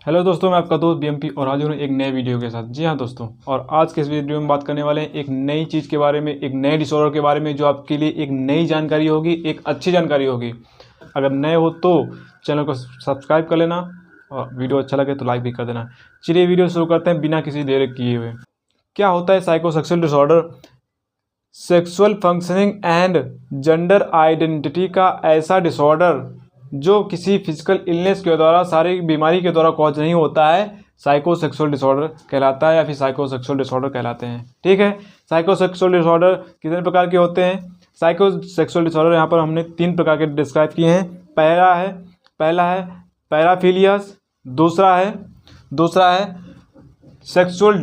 Hello दोस्तों, मैं आपका दोस्त बीएमपी और हाजिर हूँ एक नए वीडियो के साथ। जी हाँ दोस्तों, और आज के इस वीडियो में बात करने वाले हैं एक नई चीज़ के बारे में, एक नए डिसऑर्डर के बारे में, जो आपके लिए एक नई जानकारी होगी, एक अच्छी जानकारी होगी। अगर नए हो तो चैनल को सब्सक्राइब कर लेना और वीडियो अच्छा लगे तो लाइक भी कर देना। चलिए वीडियो शुरू करते हैं बिना किसी देर किए हुए। क्या होता है psychosexual disorder? Sexual functioning and gender identity का ऐसा डिसऑर्डर जो किसी फिजिकल इलनेस के द्वारा, शारीरिक बीमारी के द्वारा कॉज नहीं होता है, साइकोसेक्सुअल डिसऑर्डर कहलाता है या फिर साइकोसेक्सुअल डिसऑर्डर कहलाते हैं। ठीक है, साइकोसेक्सुअल डिसऑर्डर कितने प्रकार के होते हैं? साइकोसेक्सुअल डिसऑर्डर यहाँ पर हमने 3 प्रकार के डिस्क्राइब किए हैं। पहला है पैराफिलियास, दूसरा है सेक्सुअल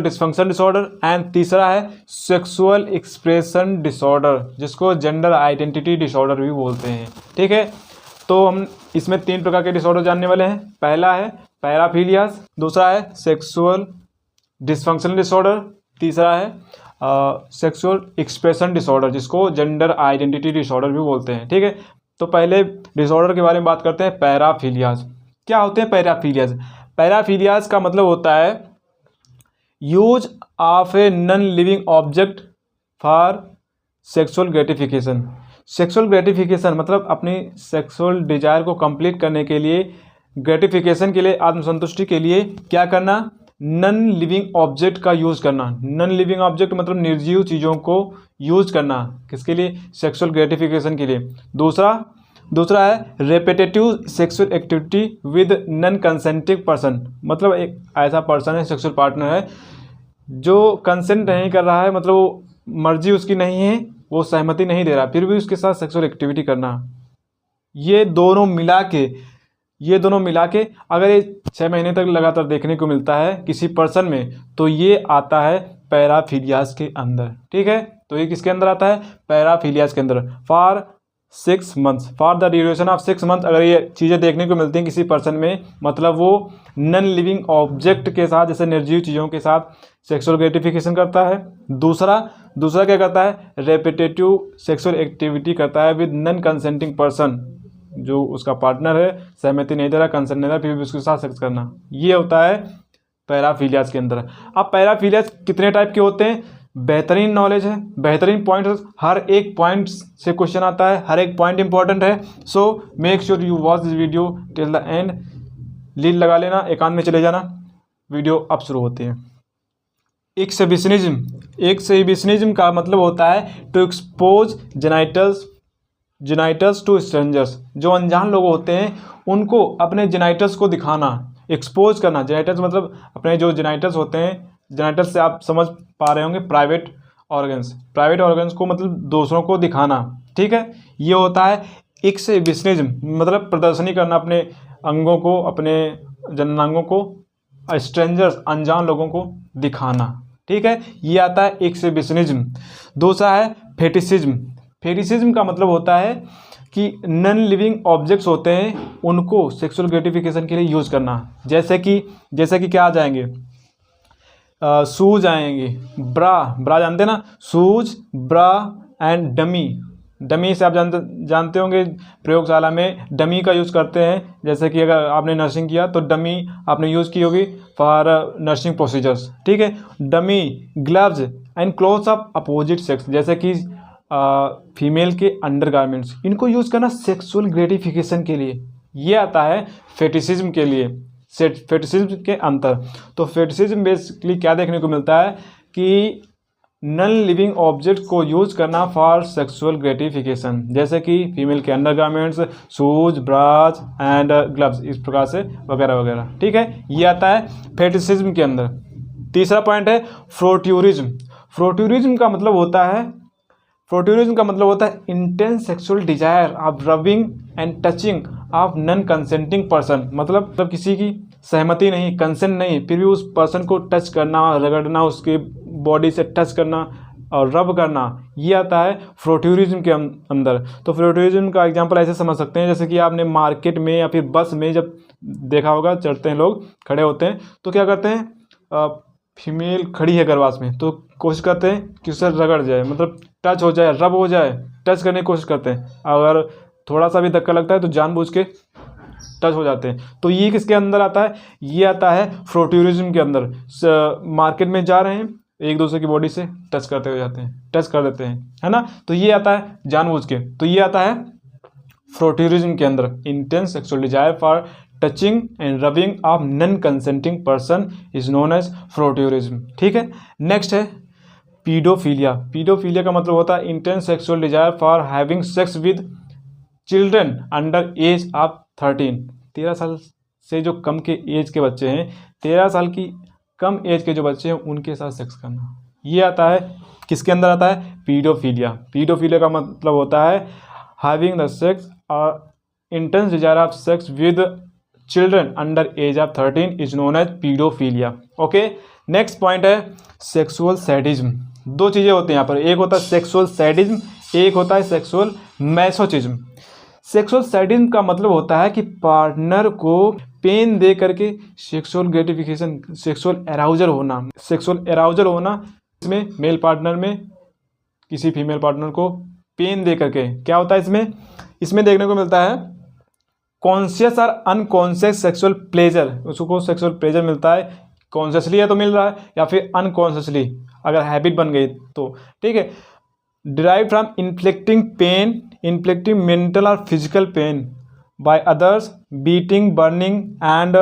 डिसफंक्शन डिसऑर्डर एंड तीसरा है सेक्सुअल एक्सप्रेशन डिसऑर्डर, जिसको जेंडर आइडेंटिटी डिसऑर्डर भी बोलते हैं। ठीक है, तो हम इसमें 3 प्रकार के डिसऑर्डर जानने वाले हैं। पहला है पैराफिलियास, दूसरा है सेक्सुअल डिसफंक्शन डिसऑर्डर, तीसरा है सेक्सुअल एक्सप्रेशन डिसऑर्डर, जिसको जेंडर आइडेंटिटी डिसऑर्डर भी बोलते हैं। ठीक है, तो पहले डिसऑर्डर के बारे में बात करते हैं, पैराफिलियास। क्या होते हैं पैराफिलियास? पैराफिलियास का मतलब होता है use of a non living object for sexual gratification. Sexual gratification मतलब अपनी सेक्सुअल डिजायर को कंप्लीट करने के लिए, ग्रेटिफिकेशन के लिए, आत्मसंतुष्टि के लिए क्या करना? नॉन लिविंग ऑब्जेक्ट का यूज करना। नॉन लिविंग ऑब्जेक्ट मतलब निर्जीव चीज़ों को यूज करना, किसके लिए? सेक्सुअल ग्रेटिफिकेशन के लिए। दूसरा है repetitive sexual activity with non consenting person, मतलब एक ऐसा पर्सन है, सेक्सुअल पार्टनर है जो कंसेंट नहीं कर रहा है, मतलब वो मर्जी उसकी नहीं है, वो सहमति नहीं दे रहा, फिर भी उसके साथ सेक्सुअल एक्टिविटी करना। ये दोनों मिला के अगर ये 6 महीने तक लगातार देखने को मिलता है किसी पर्सन में, तो ये आता है पैराफिलियास के अंदर। ठीक है, तो ये किसके अंदर आता है? पैराफिलियास के अंदर। For the duration of 6 month अगर ये चीज़ें देखने को मिलती हैं किसी पर्सन में, मतलब वो नॉन लिविंग ऑब्जेक्ट के साथ, जैसे निर्जीव चीज़ों के साथ सेक्सुअल ग्रेटिफिकेशन करता है। दूसरा क्या करता है? रेपिटेटिव सेक्सुअल एक्टिविटी करता है विद नॉन कंसेंटिंग पर्सन, जो उसका पार्टनर है, सहमति नहीं दे रहा, कंसेंट नहीं दे रहा, फिर भी उसके साथ सेक्स करना। ये होता है पैराफिलियास के अंदर। अब पैराफिलियास कितने टाइप के होते हैं? बेहतरीन नॉलेज है, बेहतरीन पॉइंट, हर एक पॉइंट से क्वेश्चन आता है, हर एक पॉइंट इंपॉर्टेंट है। So make sure you watch this video till the end. Lead लगा लेना, एकांत में चले जाना। वीडियो अब शुरू होती है। एक्सहिबिशनिज्म का मतलब होता है to expose genitals to strangers. जो अनजान लोग होते हैं उनको अपने जेनाइटल्स को दिखाना, एक्सपोज करना। जेनाइटल्स मतलब अपने जो जेनाइटल्स होते हैं, जेनाइटल्स से आप समझ पा रहे होंगे प्राइवेट ऑर्गन्स को मतलब दूसरों को दिखाना। ठीक है, ये होता है एक्सहिबिशनिज्म, मतलब प्रदर्शनी करना अपने अंगों को, अपने जननांगों को स्ट्रेंजर्स, अनजान लोगों को दिखाना। ठीक है, ये आता है एक्सहिबिशनिज्म। दूसरा है फेटिशिज्म का मतलब होता है कि नॉन लिविंग ऑब्जेक्ट्स होते हैं उनको सेक्सुअल ग्रेटिफिकेशन के लिए यूज करना। जैसे कि क्या आ जाएंगे? शूज आएंगे, ब्रा जानते ना, शूज, ब्रा एंड डमी से आप जानते होंगे, प्रयोगशाला में डमी का यूज़ करते हैं। जैसे कि अगर आपने नर्सिंग किया तो डमी आपने यूज़ की होगी फॉर नर्सिंग प्रोसीजर्स। ठीक है, dummy, gloves and clothes of opposite sex, जैसे कि फीमेल के अंडरगारमेंट्स, इनको यूज़ करना सेक्सुअल ग्रेटिफिकेशन के लिए। ये आता है फेटिशिज्म के लिए, फेटिशिज्म के अंतर। तो फेटिशिज्म बेसिकली क्या देखने को मिलता है कि नॉन लिविंग ऑब्जेक्ट को यूज करना फॉर सेक्सुअल ग्रेटिफिकेशन, जैसे कि फीमेल के undergarments, shoes, bras and gloves, इस प्रकार से वगैरह वगैरह। ठीक है, ये आता है फेटिशिज्म के अंदर। तीसरा पॉइंट है फ्रोट्यूरिज्म। फ्रोट्यूरिज्म का मतलब होता है intense sexual desire of rubbing and touching of non consenting person, मतलब किसी की सहमति नहीं, कंसेंट नहीं, फिर भी उस पर्सन को टच करना, रगड़ना, उसके बॉडी से टच करना और रब करना, ये आता है फ्रोट्यूरिज्म के अंदर। तो फ्रोट्यूरिज्म का एग्जांपल ऐसे समझ सकते हैं, जैसे कि आपने मार्केट में या फिर बस में जब देखा होगा, चढ़ते हैं लोग, खड़े होते हैं तो क्या करते हैं, फीमेल खड़ी है गरवास में तो कोशिश करते हैं कि उससे रगड़ जाए, मतलब टच हो जाए, रब हो जाए, टच करने की कोशिश करते हैं। अगर थोड़ा सा भी धक्का लगता है तो जानबूझ के टच हो जाते हैं। तो ये किसके अंदर आता है, ये आता है फ्रोट्यूरिज्म के अंदर। मार्केट में जा रहे हैं, एक दूसरे की बॉडी से टच करते हो जाते हैं, टच कर देते हैं, है ना, तो ये आता है जानबूझ के, तो ये आता है फ्रोट्यूरिज्म के अंदर। Intense sexual desire for touching and rubbing of non consenting person is known as frotteurism. ठीक है, नेक्स्ट है पीडोफीलिया। पीडोफीलिया का मतलब होता है intense sexual desire for having sex with children under age of 13। 13 साल से जो कम के एज के बच्चे हैं, 13 साल की कम एज के जो बच्चे हैं उनके साथ सेक्स करना, ये आता है किसके अंदर आता है, पीडोफीलिया। पीडोफीलिया का मतलब होता है having the sex intense desire of sex with children under age of 13 is known as paedophilia. Okay, next point है सेक्सुअल सैडिज्म। दो चीज़ें होती हैं यहाँ पर, एक होता है सेक्सुअल सैडिज्म, एक होता है सेक्सुअल मैसोचिज्म। सेक्सुअल सैडिज्म का मतलब होता है कि पार्टनर को पेन दे करके सेक्सुअल ग्रेटिफिकेशन, सेक्सुअल एराउजल होना, सेक्सुअल एराउजल होना। इसमें मेल पार्टनर में किसी फीमेल पार्टनर को पेन दे करके क्या होता है, इसमें देखने को मिलता है कॉन्शियस और अनकॉन्शियस सेक्सुअल प्लेजर। उसको सेक्सुअल प्लेजर मिलता है, कॉन्शियसली है तो मिल रहा है या फिर अनकॉन्शियसली अगर हैबिट बन गई तो, ठीक है। Derive from inflicting pain, inflicting mental और physical pain by others, beating, burning and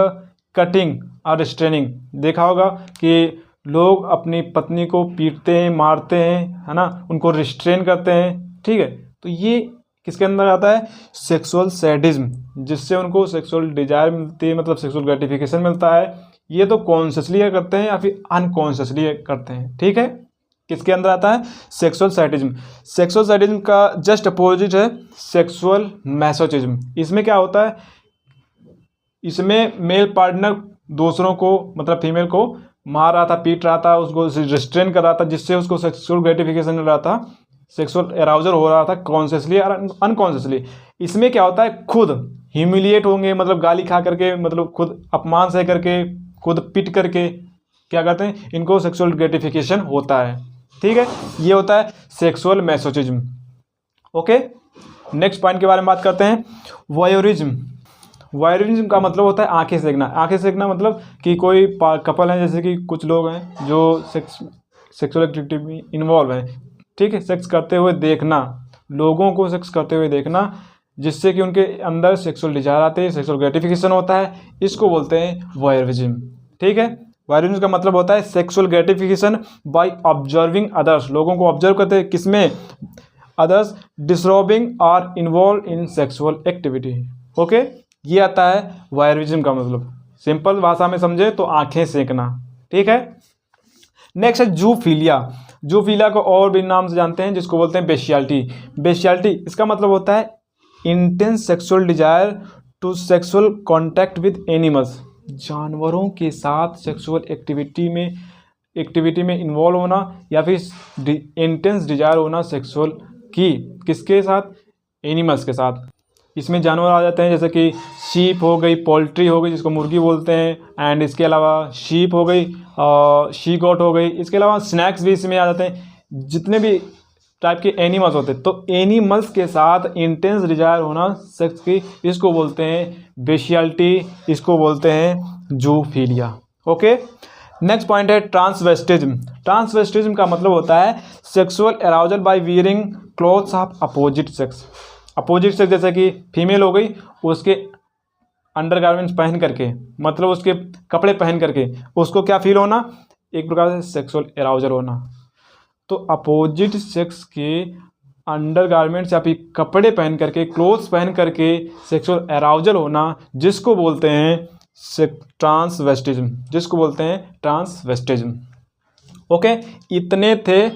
cutting और रिस्ट्रेनिंग। देखा होगा कि लोग अपनी पत्नी को पीटते हैं, मारते हैं, है ना, उनको रिस्ट्रेन करते हैं, ठीक है। तो ये किसके अंदर आता है, सेक्सुअल सैडिज्म, जिससे उनको सेक्सुअल डिजायर मिलती है, मतलब सेक्सुअल ग्रेटिफिकेशन मिलता है। ये तो कॉन्शियसली करते हैं या फिर अनकॉन्शियसली करते हैं, ठीक है। किसके अंदर आता है, सेक्सुअल सैडिज्म। सेक्सुअल सैडिज्म का जस्ट अपोजिट है सेक्सुअल मैसोचिज्म। इसमें क्या होता है, इसमें मेल पार्टनर दूसरों को, मतलब फीमेल को मार रहा था, पीट रहा था, उसको रिस्ट्रेन कर रहा था, जिससे उसको सेक्सुअल ग्रेटिफिकेशन मिल रहा था, सेक्सुअल एराउजल हो रहा था कॉन्शियसली और अनकॉन्शियसली। इसमें क्या होता है, खुद ह्यूमिलिएट होंगे, मतलब गाली खा करके, मतलब खुद अपमान सह करके, खुद पिट करके क्या करते हैं, इनको सेक्सुअल ग्रेटिफिकेशन होता है, ठीक है। ये होता है sexual masochism. Okay, next point के बारे में बात करते हैं, वोयरिज्म। वोयरिज्म का मतलब होता है आंखें सेकना। आंखें सेकना मतलब कि कोई कपल है, जैसे कि कुछ लोग हैं जो सेक्सुअल एक्टिविटी में इन्वॉल्व हैं, ठीक है, सेक्स करते हुए देखना, लोगों को सेक्स करते हुए देखना, जिससे कि उनके अंदर सेक्सुअल डिजायर आते हैं, सेक्सुअल ग्रेटिफिकेशन होता है, इसको बोलते हैं वोयरिज्म, ठीक है। वोयरिज्म का मतलब होता है sexual gratification by observing others, लोगों को ऑब्जर्व करते हैं, किसमें, अदर्स डिस्टर्बिंग और involve in sexual activity. Okay, ये आता है वोयरिज्म का मतलब, सिंपल भाषा में समझे तो आंखें सेकना, ठीक है। नेक्स्ट है जूफिलिया। जूफिलिया को और भी नाम से जानते हैं, जिसको बोलते हैं बेशियालिटी। बेशियालिटी इसका मतलब होता है intense sexual desire to sexual contact with animals, जानवरों के साथ सेक्सुअल एक्टिविटी में इन्वॉल्व होना, या फिर इंटेंस डिजायर होना सेक्सुअल की, किसके साथ, एनिमल्स के साथ। इसमें जानवर आ जाते हैं, जैसे कि शीप हो गई, पोल्ट्री हो गई जिसको मुर्गी बोलते हैं, एंड इसके अलावा शीप हो गई, शी गोट हो गई, इसके अलावा स्नैक्स भी इसमें आ जाते हैं, जितने भी टाइप के एनिमल्स होते हैं। तो एनिमल्स के साथ इंटेंस डिजायर होना सेक्स की, इसको बोलते हैं बेशियालिटी, इसको बोलते हैं जूफिलिया। ओके, नेक्स्ट पॉइंट है ट्रांसवेस्टिज्म। ट्रांसवेस्टिज्म का मतलब होता है sexual arousal by wearing clothes of opposite sex. Opposite sex जैसे कि फीमेल हो गई, उसके अंडरगारमेंट्स पहन करके, मतलब उसके कपड़े पहन करके उसको क्या फील होना, एक प्रकार से सेक्सुअल अराउजल होना। तो अपोजिट सेक्स के अंडरगारमेंट्स या फिर कपड़े पहन करके, क्लोथ्स पहन करके सेक्सुअल अराउजल होना, जिसको बोलते हैं ट्रांसवेस्टिज्म, जिसको बोलते हैं ट्रांसवेस्टिज्म। ओके, इतने थे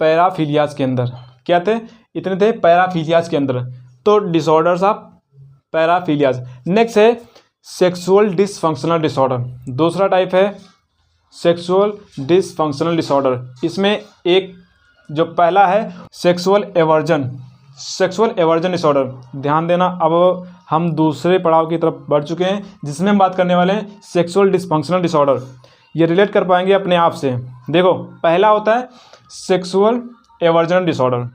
पैराफिलियाज के अंदर, क्या थे, इतने थे पैराफिलियाज के अंदर, तो डिसऑर्डर्स ऑफ पैराफिलियाज। नेक्स्ट है सेक्सुअल डिसफंक्शनल डिसऑर्डर। दूसरा टाइप है सेक्सुअल डिसफंक्शनल डिसऑर्डर। इसमें एक जो पहला है sexual aversion. Sexual aversion disorder, ध्यान देना, अब हम दूसरे पड़ाव की तरफ बढ़ चुके हैं, जिसमें हम बात करने वाले हैं सेक्सुअल डिसफंक्शनल डिसऑर्डर। ये रिलेट कर पाएंगे अपने आप से। देखो, पहला होता है सेक्सुअल एवर्जन डिसऑर्डर।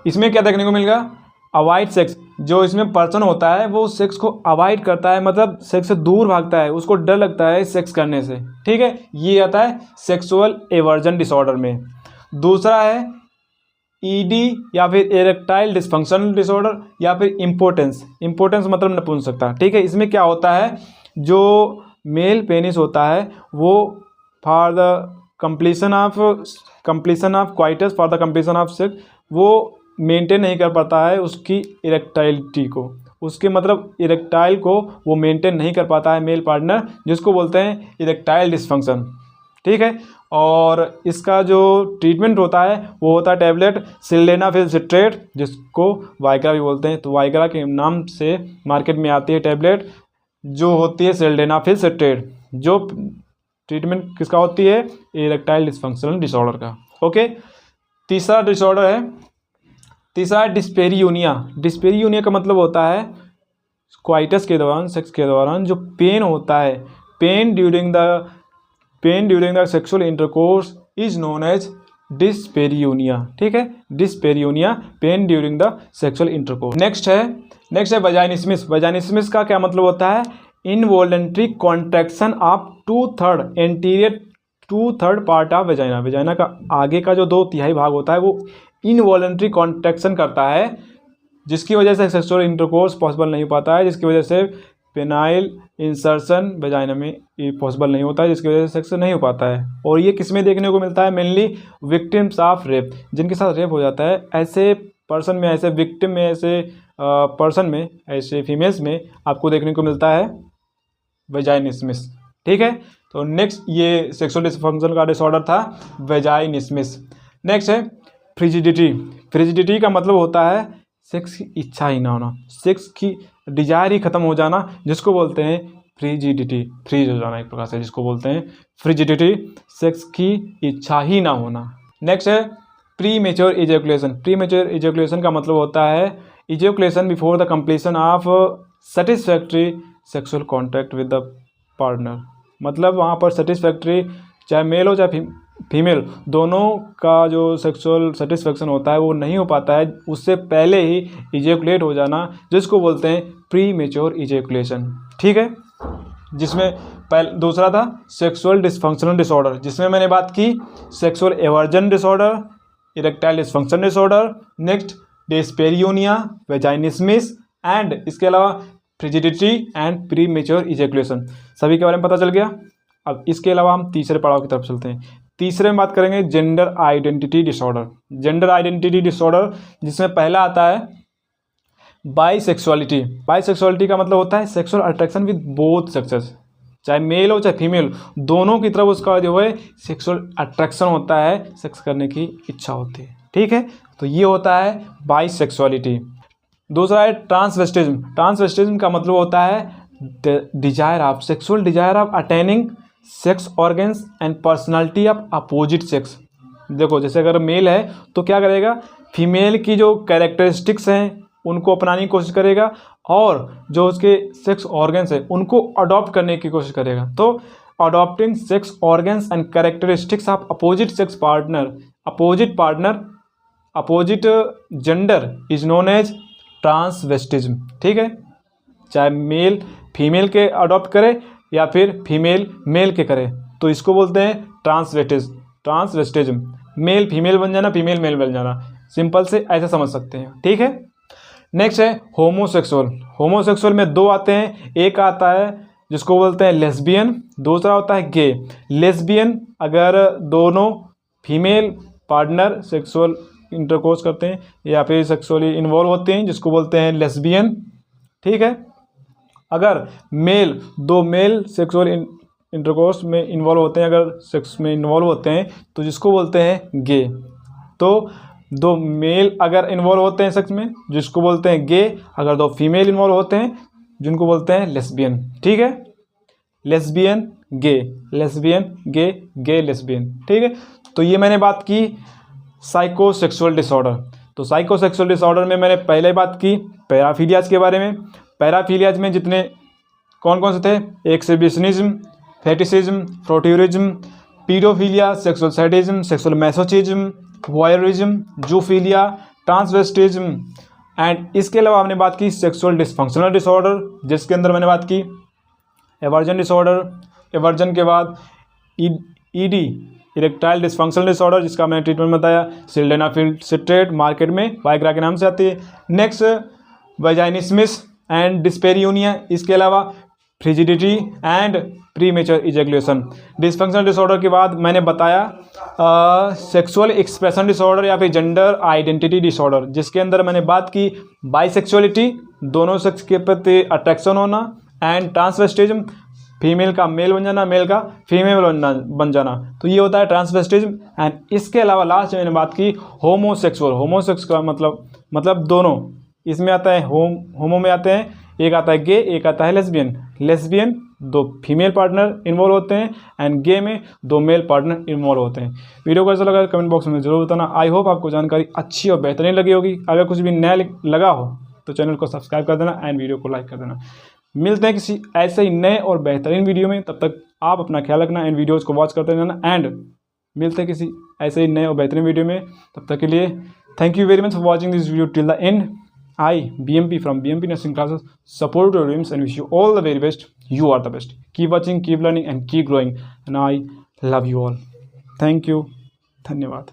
इसमें क्या देखने को मिलेगा, अवॉइड सेक्स, जो इसमें पर्सन होता है वो सेक्स को अवॉइड करता है, मतलब सेक्स से दूर भागता है, उसको डर लगता है सेक्स करने से, ठीक है। ये आता है सेक्सुअल एवर्जन डिसऑर्डर में। दूसरा है ईडी या फिर इरेक्टाइल डिसफंक्शनल डिसऑर्डर या फिर इम्पोर्टेंस। इम्पोर्टेंस मतलब नपुंसकता, ठीक है। इसमें क्या होता है, जो मेल पेनिस होता है वो for the completion of coitus, for the completion of sex, वो मेंटेन नहीं कर पाता है उसकी इरेक्टाइलिटी को, उसके मतलब इरेक्टाइल को वो मेंटेन नहीं कर पाता है मेल पार्टनर, जिसको बोलते हैं इरेक्टाइल डिसफंक्शन, ठीक है। और इसका जो ट्रीटमेंट होता है वो होता है टैबलेट सिल्डेनाफिल सिट्रेट, जिसको वाइग्रा भी बोलते हैं। तो वाइग्रा के नाम से मार्केट में आती है टैबलेट जो होती है सिल्डेनाफिल सिट्रेट, जो ट्रीटमेंट किसका होती है, इरेक्टाइल डिसफंक्शनल डिसऑर्डर का, ओके। तीसरा डिसऑर्डर है, तीसरा है डिस्पेरियूनिया। डिस्पेरियूनिया का मतलब होता है क्वाइटस के दौरान, सेक्स के दौरान जो पेन होता है, pain during the sexual intercourse is known as dyspareunia, ठीक है। Dyspareunia, pain during the sexual intercourse. Next है वजाइनिस्मिस। वजाइनिस्मिस का क्या मतलब होता है, involuntary contraction of 2/3 anterior 2/3 part of vagina. Vagina का आगे का जो 2/3 भाग होता है वो इनवॉलंटरी कॉन्ट्रैक्शन करता है, जिसकी वजह से सेक्सुअल इंटरकोर्स पॉसिबल नहीं हो पाता है, जिसकी वजह से पेनाइल इंसर्शन वेजाइना में पॉसिबल नहीं होता है, जिसकी वजह से सेक्स नहीं हो पाता है। और ये किस में देखने को मिलता है, मेनली विक्टिम्स ऑफ रेप, जिनके साथ रेप हो जाता है, ऐसे पर्सन में, ऐसे विक्टिम में, ऐसे पर्सन में, ऐसे फीमेल्स में आपको देखने को मिलता है वेजाइनिस्मिस, ठीक है। तो नेक्स्ट ये सेक्सुअल डिसफंक्शन का डिसऑर्डर था वेजाइनिस्मिस। नेक्स्ट है फ्रिजिडिटी। फ्रिजिडिटी का मतलब होता है सेक्स की इच्छा ही ना होना, सेक्स की डिजायर ही खत्म हो जाना, जिसको बोलते हैं फ्रिजिडिटी, फ्रीज हो जाना एक प्रकार से, जिसको बोलते हैं फ्रिजिडिटी, सेक्स की इच्छा ही ना होना। नेक्स्ट है pre mature ejaculation. Pre mature ejaculation का मतलब होता है ejaculation before the completion of satisfactory sexual contact with the partner. मतलब वहाँ पर सेटिस्फैक्ट्री, चाहे मेल हो चाहे फीमेल, दोनों का जो सेक्सुअल सेटिस्फैक्शन होता है वो नहीं हो पाता है, उससे पहले ही इजैकुलेट हो जाना, जिसको बोलते हैं प्री मेच्योर इजैकुलेशन, ठीक है। जिसमें दूसरा था सेक्सुअल डिसफंक्शनल डिसऑर्डर, जिसमें मैंने बात की sexual aversion disorder, erectile dysfunction disorder, next dyspareunia, vaginismus and इसके अलावा frigidity and premature ejaculation, सभी के बारे में पता चल गया। अब इसके अलावा हम तीसरे पड़ाव की तरफ चलते हैं। तीसरे में बात करेंगे gender identity disorder. Gender identity disorder, जिसमें पहला आता है बाइसेक्सुअलिटी। बाइसेक्सुअलिटी का मतलब होता है sexual attraction with both sexes, चाहे मेल हो चाहे फीमेल, दोनों की तरफ उसका जो है सेक्सुअल अट्रैक्शन होता है, सेक्स करने की इच्छा होती है, ठीक है। तो ये होता है बाइसेक्सुअलिटी। दूसरा है ट्रांसवेस्टिज्म। ट्रांसवेस्टिज्म का मतलब होता है desire of, sexual desire of attaining sex organs and personality of opposite sex. देखो जैसे अगर मेल है तो क्या करेगा, फीमेल की जो कैरेक्टरिस्टिक्स हैं उनको अपनाने की कोशिश करेगा, और जो उसके सेक्स ऑर्गन्स है उनको अडॉप्ट करने की कोशिश करेगा। तो adopting sex organs and characteristics of opposite sex partner, opposite gender is known as transvestism, ठीक है। चाहे मेल फीमेल के अडॉप्ट करे या फिर फीमेल मेल के करे, तो इसको बोलते हैं ट्रांसवेस्टिज्म। मेल फीमेल बन जाना, फीमेल मेल बन जाना, सिंपल से ऐसे समझ सकते हैं, ठीक है। नेक्स्ट है होमोसेक्सुअल। होमोसेक्सुअल में दो आते हैं, एक आता है जिसको बोलते हैं लेस्बियन, दूसरा होता है गे। लेस्बियन अगर दोनों फीमेल पार्टनर सेक्सुअल इंटरकोर्स करते हैं या फिर सेक्सुअली इन्वॉल्व होते हैं, जिसको बोलते हैं लेस्बियन, ठीक है। अगर दो मेल सेक्सुअल इंटरकोर्स में इन्वॉल्व होते हैं, अगर सेक्स में इन्वॉल्व होते हैं, तो जिसको बोलते हैं गे। तो दो मेल अगर इन्वॉल्व होते हैं सेक्स में, जिसको बोलते हैं गे, अगर दो फीमेल इन्वॉल्व होते हैं जिनको बोलते हैं लेस्बियन, ठीक है। लेस्बियन गे, लेस्बियन गे, गे लेस्बियन, ठीक है। तो ये मैंने बात की साइकोसेक्सुअल डिसऑर्डर। तो साइकोसेक्सुअल डिसऑर्डर में मैंने पहले बात की पैराफिलियाज के बारे में। पैराफिलियाज में जितने कौन कौन से थे, exhibitionism, fetishism, frotteurism, paedophilia, sexual sadism, sexual masochism, voyeurism, zoophilia, transvestism and इसके अलावा हमने बात की सेक्सुअल डिसफंक्शनल डिसऑर्डर, जिसके अंदर मैंने बात की एवर्जन डिसऑर्डर, एवर्जन के बाद ईडी इरेक्टाइल डिसफंक्शनल डिसऑर्डर, जिसका मैंने ट्रीटमेंट बताया सिल्डेनाफिल सिट्रेट, मार्केट में वाइग्रा के नाम से आती है। नेक्स्ट वजाइनिस्मिस एंड डिस्पेरियूनिया, इसके अलावा frigidity and premature ejaculation. Dysfunctional disorder के बाद मैंने बताया सेक्सुअल एक्सप्रेशन डिसऑर्डर या फिर जेंडर आइडेंटिटी डिसऑर्डर, जिसके अंदर मैंने बात की बाइसेक्सुअलिटी, दोनों सेक्स के प्रति अट्रैक्शन होना, एंड ट्रांसवेस्टिज्म, फीमेल का मेल बन जाना, मेल का फीमेल बन जाना, तो ये होता है ट्रांसवेस्टिज्म। एंड इसके अलावा लास्ट में मैंने बात की होमोसेक्सुअल। होमोसेक्स का मतलब दोनों, इसमें आता है होमो में आते हैं, एक आता है गे, एक आता है lesbian. Lesbian 2 female partner involve होते हैं एंड गे में 2 मेल पार्टनर इन्वॉल्व होते हैं। वीडियो कैसा लगा कमेंट बॉक्स में जरूर बताना। आई होप आपको जानकारी अच्छी और बेहतरीन लगी होगी। अगर कुछ भी नया लगा हो तो चैनल को सब्सक्राइब कर देना एंड वीडियो को लाइक कर देना। मिलते हैं किसी ऐसे ही नए और बेहतरीन वीडियो में, तब तक आप अपना ख्याल रखना एंड वीडियोज़ को वॉच करते रहना। एंड मिलते हैं किसी ऐसे ही नए और बेहतरीन वीडियो में, तब तक के लिए thank you very much for watching this video till the end. I, BMP from BMP Nursing Classes, support your dreams and wish you all the very best. You are the best. Keep watching, keep learning and keep growing. And I love you all. Thank you. धन्यवाद.